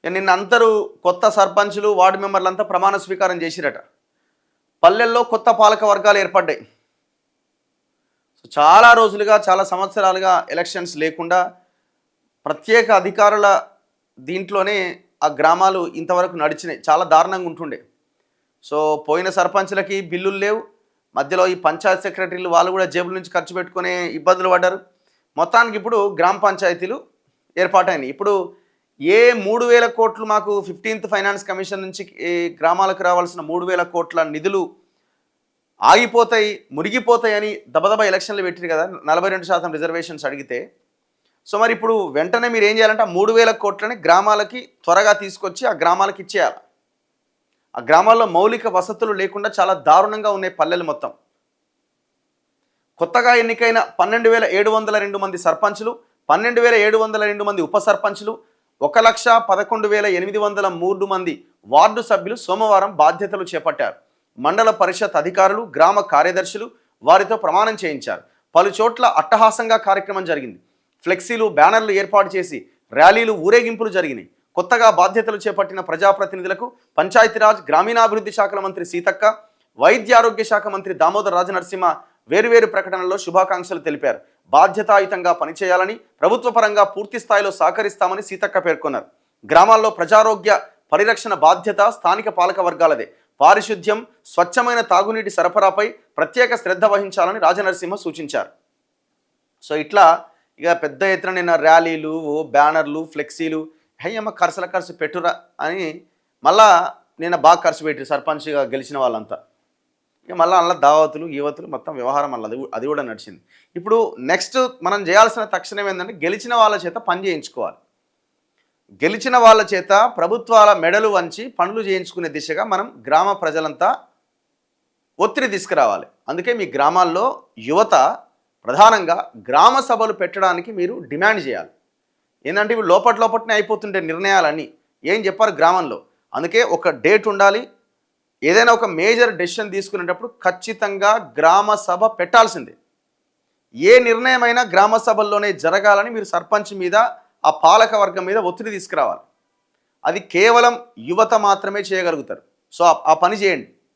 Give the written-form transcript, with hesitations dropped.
నిన్న అందరూ కొత్త సర్పంచులు వార్డు మెంబర్లంతా ప్రమాణ స్వీకారం చేసిరట. పల్లెల్లో కొత్త పాలక వర్గాలు ఏర్పడ్డాయి. చాలా రోజులుగా చాలా సంవత్సరాలుగా ఎలక్షన్స్ లేకుండా ప్రత్యేక అధికారుల దీంట్లోనే ఆ గ్రామాలు ఇంతవరకు నడిచినాయి. చాలా దారుణంగా ఉంటుండే. సో పోయిన సర్పంచులకి బిల్లులు లేవు. మధ్యలో ఈ పంచాయత్ సెక్రటరీలు వాళ్ళు కూడా జేబుల నుంచి ఖర్చు పెట్టుకునే ఇబ్బందులు పడ్డారు. మొత్తానికి ఇప్పుడు గ్రామ పంచాయతీలు ఏర్పాటైనాయి. ఇప్పుడు ఏ 3,000 కోట్లు మాకు 15th ఫైనాన్స్ కమిషన్ నుంచి గ్రామాలకు రావాల్సిన 3,000 కోట్ల నిధులు ఆగిపోతాయి, మురిగిపోతాయని దబదబా ఎలక్షన్లు పెట్టారు కదా, 42% రిజర్వేషన్స్ అడిగితే. సో మరి ఇప్పుడు వెంటనే మీరు ఏం చేయాలంటే ఆ 3,000 కోట్లని గ్రామాలకి త్వరగా తీసుకొచ్చి ఆ గ్రామాలకి ఇచ్చేయాలి. ఆ గ్రామాల్లో మౌలిక వసతులు లేకుండా చాలా దారుణంగా ఉన్నాయి పల్లెలు మొత్తం. కొత్తగా ఎన్నికైన 12,702 మంది సర్పంచులు, 12,702 మంది ఉప సర్పంచులు, 1,11,803 మంది వార్డు సభ్యులు సోమవారం బాధ్యతలు చేపట్టారు. మండల పరిషత్ అధికారులు, గ్రామ కార్యదర్శులు వారితో ప్రమాణం చేయించారు. పలు చోట్ల అట్టహాసంగా కార్యక్రమం జరిగింది. ఫ్లెక్సీలు, బ్యానర్లు ఏర్పాటు చేసి ర్యాలీలు, ఊరేగింపులు జరిగినాయి. కొత్తగా బాధ్యతలు చేపట్టిన ప్రజాప్రతినిధులకు పంచాయతీరాజ్, గ్రామీణాభివృద్ధి శాఖల మంత్రి సీతక్క, వైద్య ఆరోగ్య శాఖ మంత్రి దామోదర్ రాజనరసింహ వేరువేరు ప్రకటనల్లో శుభాకాంక్షలు తెలిపారు. బాధ్యతాయుతంగా పనిచేయాలని, ప్రభుత్వ పరంగా పూర్తి స్థాయిలో సహకరిస్తామని సీతక్క పేర్కొన్నారు. గ్రామాల్లో ప్రజారోగ్య పరిరక్షణ బాధ్యత స్థానిక పాలక వర్గాలదే. పారిశుద్ధ్యం, స్వచ్ఛమైన తాగునీటి సరఫరాపై ప్రత్యేక శ్రద్ధ వహించాలని రాజనరసింహ సూచించారు. సో ఇట్లా ఇక పెద్ద ఎత్తున నిన్న ర్యాలీలు, బ్యానర్లు, ఫ్లెక్సీలు, హయ్యమ్మ ఖర్చు పెట్టురా అని మళ్ళా నిన్న బాగా ఖర్చు పెట్టి సర్పంచ్గా గెలిచిన వాళ్ళంతా ఇక మళ్ళీ అలా దావతులు, యువతులు మొత్తం వ్యవహారం అలా అది కూడా నడిచింది. ఇప్పుడు నెక్స్ట్ మనం చేయాల్సిన తక్షణం ఏంటంటే గెలిచిన వాళ్ళ చేత పని చేయించుకోవాలి. గెలిచిన వాళ్ళ చేత ప్రభుత్వాల మెడలు వంచి పనులు చేయించుకునే దిశగా మనం గ్రామ ప్రజలంతా ఒత్తిడి తీసుకురావాలి. అందుకే మీ గ్రామాల్లో యువత ప్రధానంగా గ్రామ సభలు పెట్టడానికి మీరు డిమాండ్ చేయాలి. ఏంటంటే ఇవి లోపట్నే అయిపోతుంటే నిర్ణయాలన్నీ ఏం చెప్పారు గ్రామంలో. అందుకే ఒక డేట్ ఉండాలి. ఏదైనా ఒక మేజర్ డెసిషన్ తీసుకునేటప్పుడు ఖచ్చితంగా గ్రామ సభ పెట్టాల్సిందే. ఏ నిర్ణయమైనా గ్రామ సభల్లోనే జరగాలని మీరు సర్పంచ్ మీద, ఆ పాలక వర్గం మీద ఒత్తిడి తీసుకురావాలి. అది కేవలం యువత మాత్రమే చేయగలుగుతారు. సో ఆ పని చేయండి.